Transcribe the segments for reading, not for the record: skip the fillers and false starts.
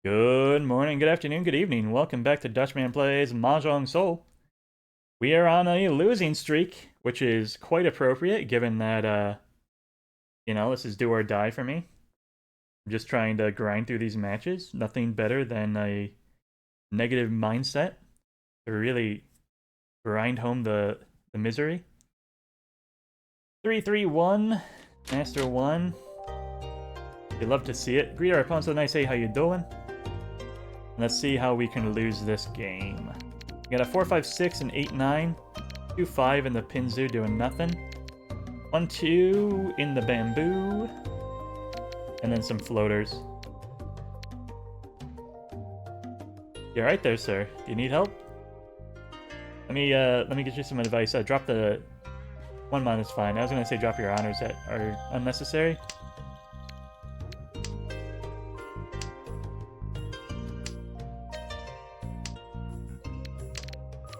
Good morning, good afternoon, good evening. Welcome back to Dutchman Plays Mahjong Soul. We are on a losing streak, which is quite appropriate given that, this is do or die for me. I'm just trying to grind through these matches. Nothing better than a negative mindset to really grind home the misery. 3-3-1, Master 1. You love to see it. Greet our opponents with a nice hey, how you doing? Let's see how we can lose this game. We got a 4-5-6 and 8-9. 2-5 in the Pinzu doing nothing. 1-2 in the bamboo. And then some floaters. You alright there, sir? Do you need help? Let me get you some advice. Drop the 1 mon is fine. I was gonna say drop your honors that are unnecessary.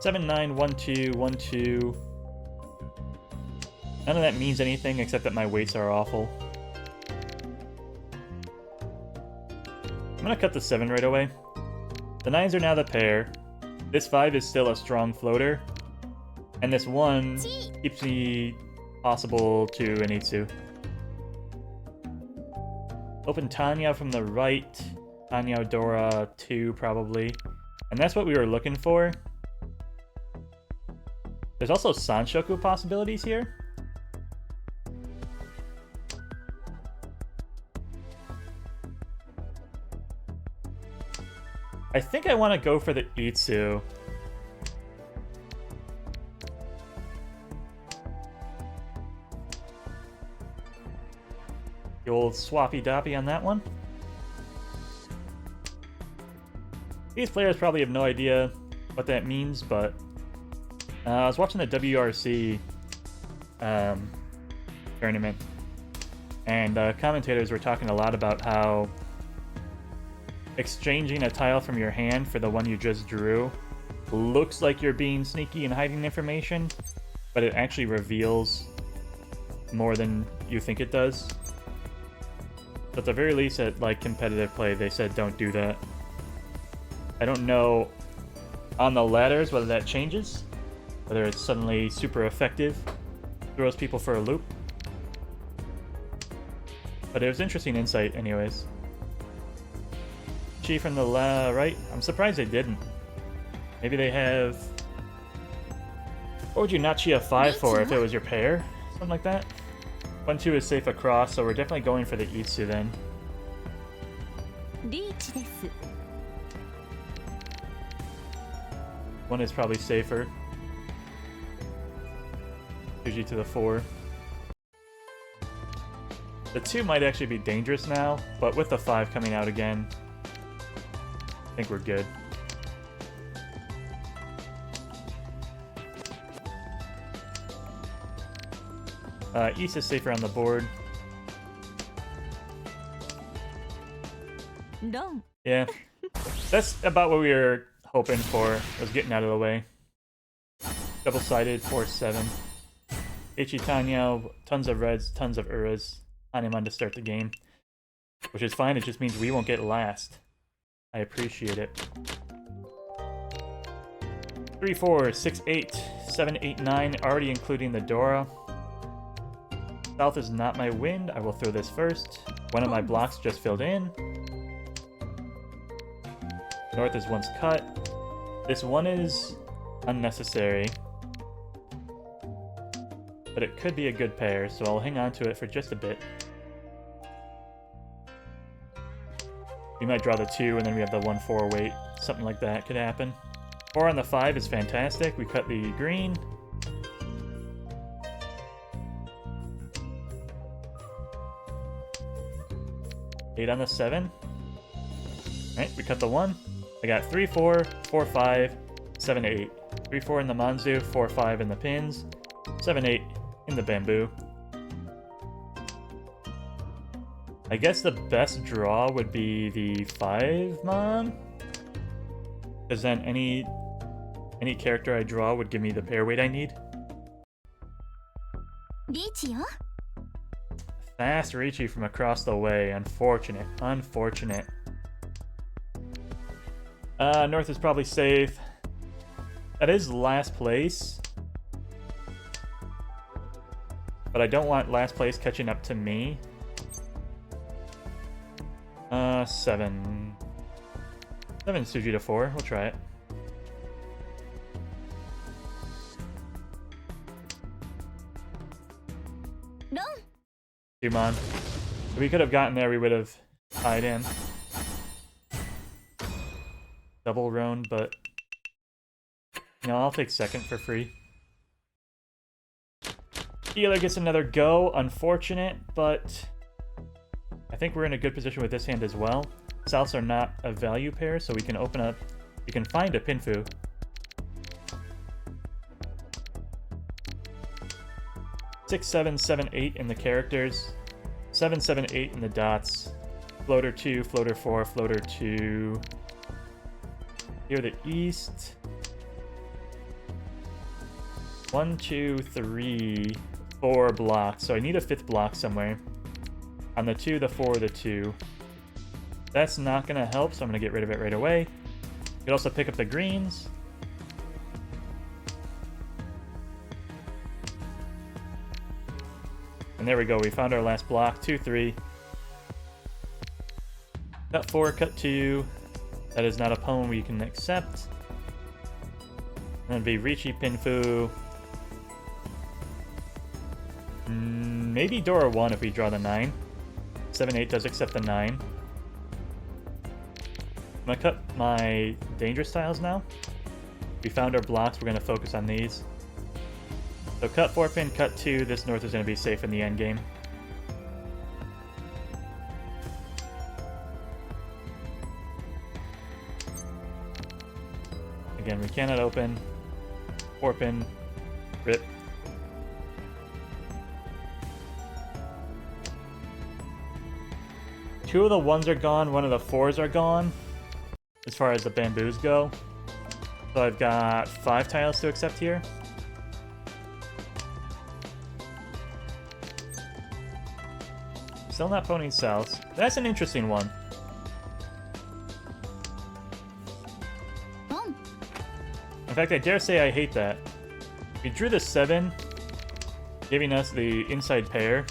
Seven, 9, 1, 2, 1, 2. None of that means anything except that my weights are awful. I'm gonna cut the 7 right away. The 9s are now the pair. This 5 is still a strong floater. And this 1 keeps me possible to an Itsu. Open Tanya from the right. Tanya Dora 2 probably. And that's what we were looking for. There's also Sanshoku possibilities here. I think I want to go for the Itsu. The old swappy doppy on that one. These players probably have no idea what that means, but I was watching the WRC tournament, and commentators were talking a lot about how exchanging a tile from your hand for the one you just drew looks like you're being sneaky and hiding information, but it actually reveals more than you think it does. So at the very least, at like competitive play, they said don't do that. I don't know on the ladders whether that changes. Whether it's suddenly super effective, throws people for a loop. But it was interesting insight anyways. Chi from the right? I'm surprised they didn't. Maybe they have... What would you not Chi a 5 for if it was your pair? Something like that? 1-2 is safe across, so we're definitely going for the Itsu then. 1 is probably safer. 2G to the 4. The 2 might actually be dangerous now, but with the 5 coming out again, I think we're good. East is safer on the board. Yeah, that's about what we were hoping for, was getting out of the way. Double-sided, 4-7. Ichitanya, tons of reds, tons of uras. Hanuman to start the game. Which is fine, it just means we won't get last. I appreciate it. 3, 4, 6, 8, 7, 8, 9, already including the Dora. South is not my wind, I will throw this first. One of my blocks just filled in. North is once cut. This 1 is unnecessary. But it could be a good pair, so I'll hang on to it for just a bit. We might draw the 2, and then we have the 1-4 weight. Something like that could happen. 4 on the 5 is fantastic. We cut the green. Eight on the 7. Alright, we cut the 1. I got 3, 4, 4, 5, 7, 8. 3, 4 in the Manzu, 4, 5 in the pins, 7, 8 in the bamboo. I guess the best draw would be the 5 mon, because then any character I draw would give me the pair weight I need. Fast Ricci from across the way. Unfortunate. Unfortunate. North is probably safe. That is last place. But I don't want last place catching up to me. 7. 7 Suji to 4. We'll try it. No. Dumon. If we could have gotten there, we would have tied in. Double roan, but... No, I'll take second for free. Healer gets another go. Unfortunate, but... I think we're in a good position with this hand as well. Souths are not a value pair, so we can open up... We can find a Pinfu. Six, 7, 7, 8 in the characters. 7, 7, 8 in the dots. Floater 2, floater 4, floater 2. Here the east. 1, 2, 3, 4 blocks. So I need a 5th block somewhere. On the 2, the 4, the 2. That's not going to help, so I'm going to get rid of it right away. You could also pick up the greens. And there we go, we found our last block. 2, 3. Cut 4, cut 2. That is not a pawn we can accept. And then be Riichi Pinfu. Maybe Dora 1 if we draw the 9. 7, 8 does accept the 9. I'm gonna cut my dangerous tiles now. We found our blocks, we're gonna focus on these. So cut 4 pin, cut 2, this north is gonna be safe in the end game. Again, we cannot open. 4 pin, rip. Two of the 1s are gone, one of the 4s are gone. As far as the bamboos go. So I've got 5 tiles to accept here. Still not ponying south. That's an interesting one. In fact, I dare say I hate that. We drew the 7, giving us the inside pair.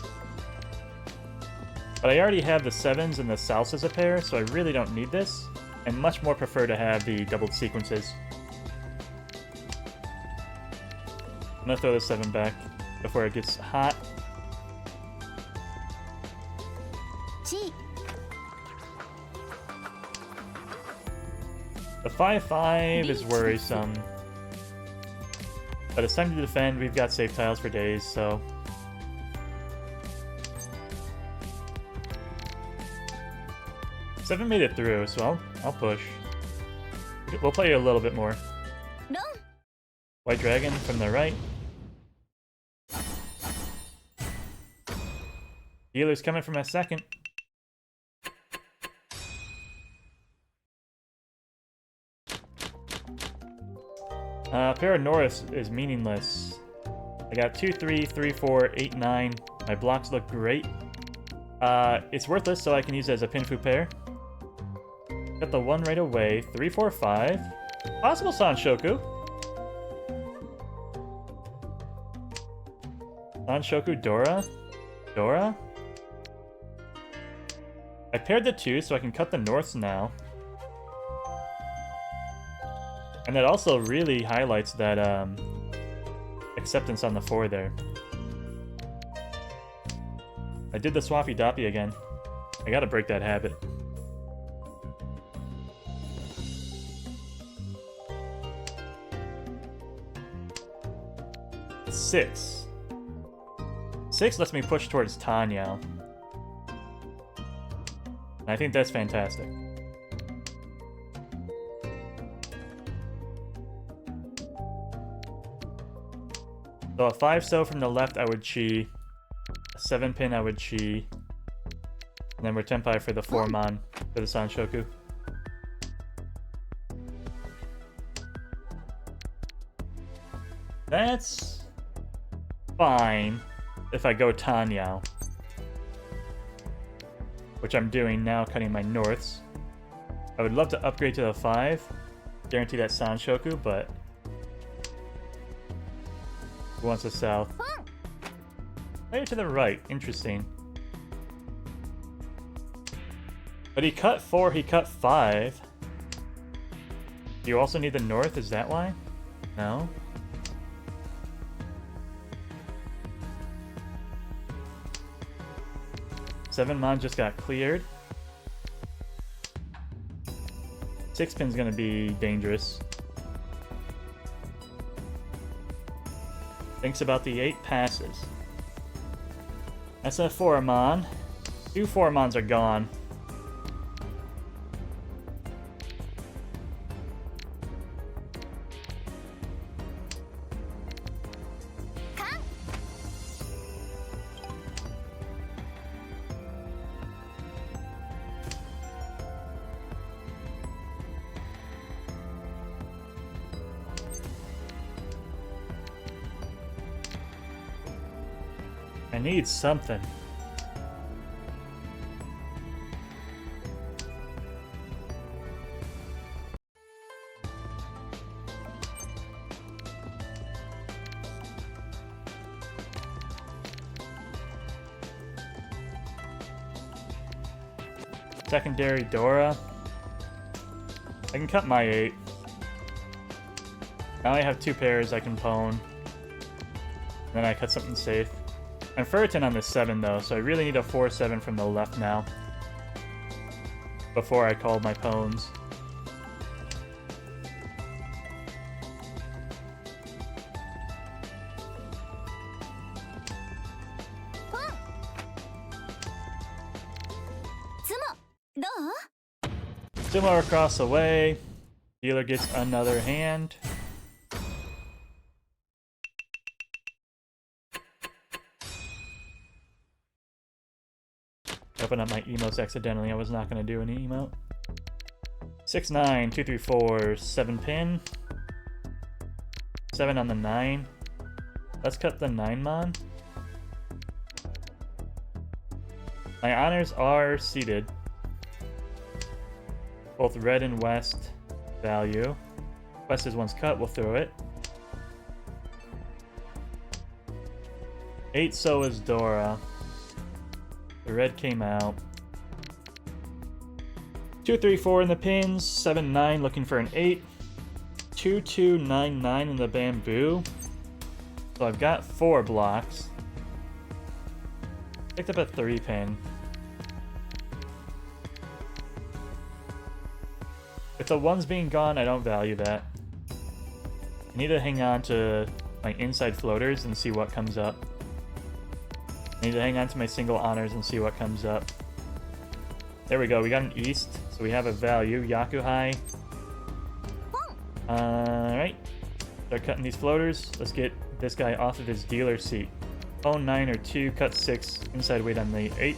But I already have the 7s and the souths as a pair, so I really don't need this. And much more prefer to have the doubled sequences. I'm gonna throw the 7 back before it gets hot. The 5-5 is worrisome. But it's time to defend. We've got safe tiles for days, so... Seven made it through, so I'll push. We'll play a little bit more. No. White Dragon from the right. Healer's coming from a second. Pair of Norris is meaningless. I got 2, 3, 3, 4, 8, 9. My blocks look great. It's worthless, so I can use it as a Pinfu pair. Got the 1 right away. 3, 4, 5. Possible Sanshoku. Sanshoku Dora. Dora? I paired the 2, so I can cut the norths now. And that also really highlights that acceptance on the 4 there. I did the Swappy Doppy again. I gotta break that habit. Six. 6 lets me push towards Tanya. And I think that's fantastic. So a 5-so from the left, I would chi. A 7-pin, I would chi. And then we're Tenpai for the 4-mon for the Sanshoku. That's fine if I go Tanyao. Which I'm doing now, cutting my norths. I would love to upgrade to the 5. Guarantee that Sanshoku, but... Who wants the south? Player to the right. Interesting. But he cut 4, he cut 5. Do you also need the north? Is that why? No? Seven mon just got cleared. 6 pin's gonna be dangerous. Thinks about the 8, passes. That's a 4 mon. 2 4 mons are gone. I need something. Secondary Dora. I can cut my 8. Now I have 2 pairs I can pwn. Then I cut something safe. I'm Furton on the 7 though, so I really need a 4-7 from the left now. Before I call my pawns. Sumo across the way. Dealer gets another hand. Open up my emotes accidentally. I was not going to do any emote. 6, 9, 2, 3, 4, 7 pin. 7 on the 9. Let's cut the 9 mon. My honors are seated. Both red and west value. West is once cut, we'll throw it. 8, so is Dora. The red came out. 2, 3, 4 in the pins. 7, 9 looking for an 8. 2, 2, 9, 9 in the bamboo. So I've got 4 blocks. Picked up a 3 pin. With the 1s being gone, I don't value that. I need to hang on to my inside floaters and see what comes up. I need to hang on to my single honors and see what comes up. There we go, we got an east, so we have a value. Yakuhai. Alright. Start cutting these floaters. Let's get this guy off of his dealer seat. Phone 9 or 2, cut 6, inside weight on the 8.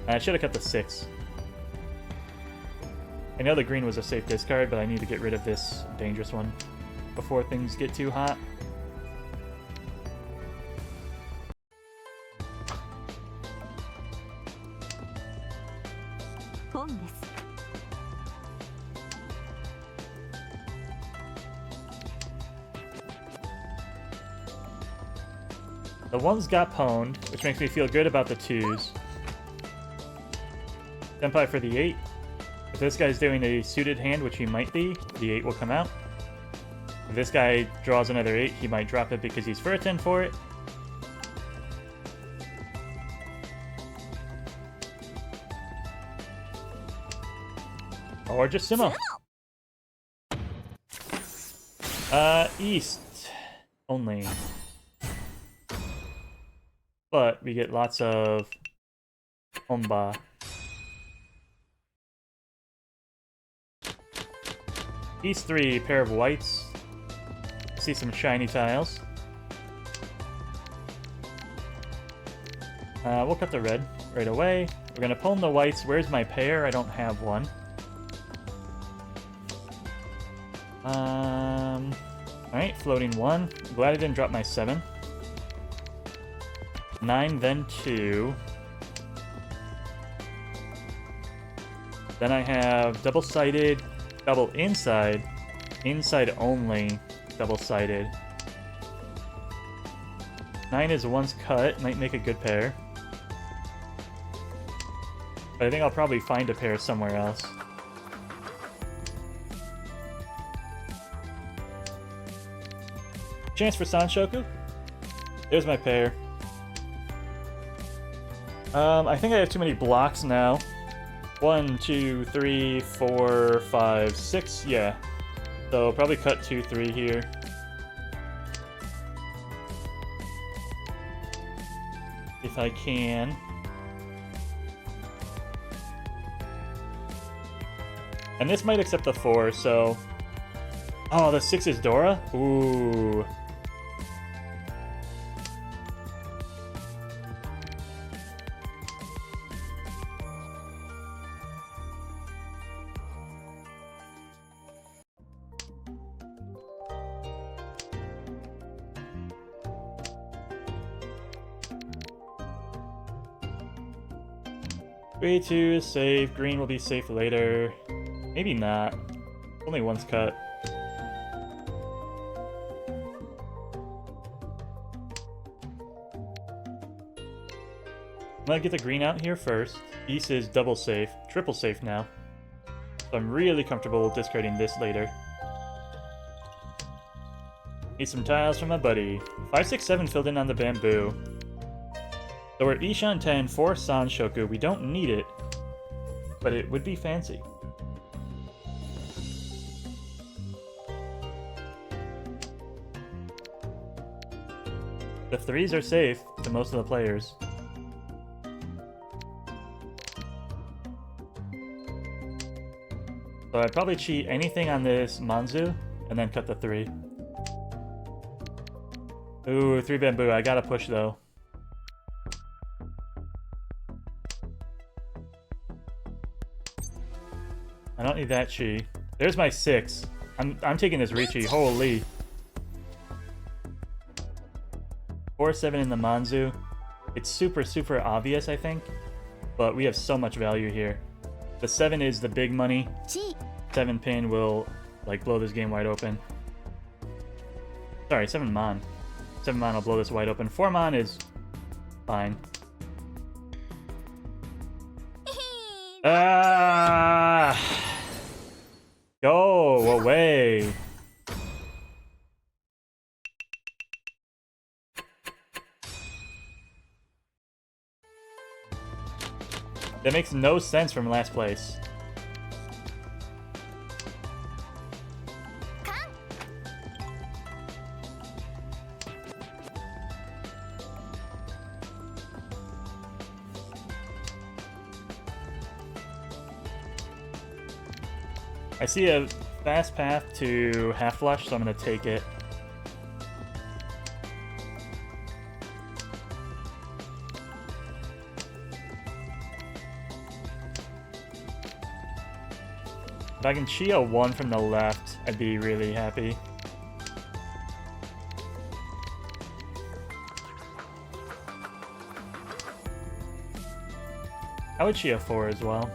I should have cut the 6. I know the green was a safe discard, but I need to get rid of this dangerous one before things get too hot. The 1s got pwned, which makes me feel good about the 2s. Senpai for the 8. If this guy's doing a suited hand, which he might be, the 8 will come out. If this guy draws another 8, he might drop it because he's for a 10 for it. Or just Sumo. East only. But we get lots of Homba. East 3, pair of whites. See some shiny tiles. We'll cut the red right away. We're gonna pull in the whites. Where's my pair? I don't have one. Alright, floating 1. Glad I didn't drop my 7. 9, then 2. Then I have double-sided, double inside, inside only, double-sided. 9 is once cut, might make a good pair. But I think I'll probably find a pair somewhere else. Chance for Sanshoku? There's my pair. I think I have too many blocks now. 1, 2, 3, 4, 5, 6, yeah. So probably cut 2, 3 here. If I can. And this might accept the 4, so... Oh, the 6 is Dora? Ooh. Green 2 is safe. Green will be safe later. Maybe not. Only once cut. I'm gonna get the green out here first. East is double safe. Triple safe now. So I'm really comfortable discarding this later. Need some tiles from my buddy. 5, 6, 7 filled in on the bamboo. So we're Ishan 10 for Sanshoku. We don't need it, but it would be fancy. The 3s are safe to most of the players. So I'd probably cheat anything on this Manzu, and then cut the 3. Ooh, 3 bamboo. I gotta push though. I don't need that chi. There's my 6. I'm taking this Richi. Holy. 4, 7 in the Manzu. It's super obvious, I think. But we have so much value here. The 7 is the big money. 7 pin will, like, blow this game wide open. Sorry, 7 mon. 7 mon will blow this wide open. 4 mon is fine. Ah! Go away. That makes no sense from last place. I see a fast path to half flush, so I'm going to take it. If I can chi a 1 from the left, I'd be really happy. I would chi a 4 as well.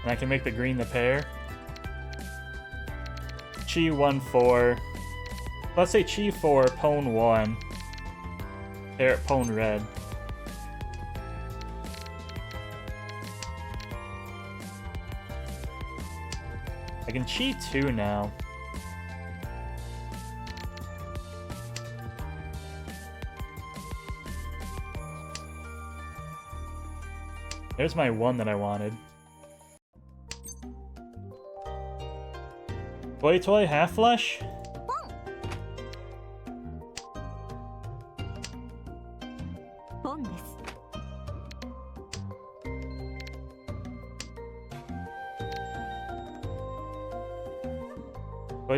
And I can make the green the pair. Chi 1, 4. Let's say Chi 4, Pwn 1. Pair Pwn red. I can Chi 2 now. There's my 1 that I wanted. Toy half flush?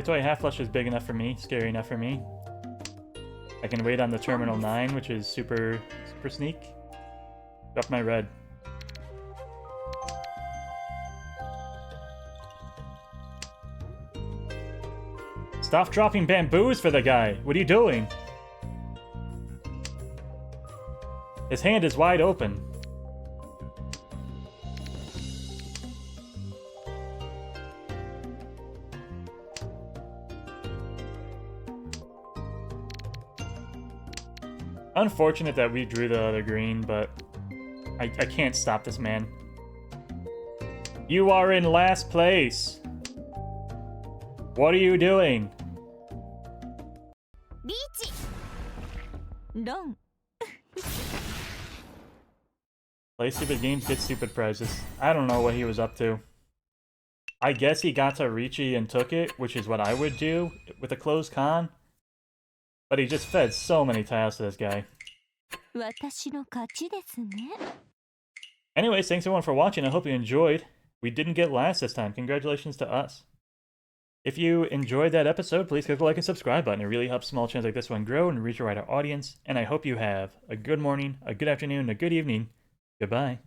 Toy half flush is big enough for me, scary enough for me. I can wait on the Terminal 9, which is super sneak. Drop my red. Stop dropping bamboos for the guy! What are you doing? His hand is wide open. Unfortunate that we drew the other green, but I can't stop this man. You are in last place! What are you doing? Beach. Long. Play stupid games, get stupid prizes. I don't know what he was up to. I guess he got to Ricci and took it, which is what I would do with a closed con. But he just fed so many tiles to this guy. Anyways, thanks everyone for watching. I hope you enjoyed. We didn't get last this time. Congratulations to us. If you enjoyed that episode, please click the like and subscribe button. It really helps small channels like this one grow and reach a wider audience. And I hope you have a good morning, a good afternoon, a good evening. Goodbye.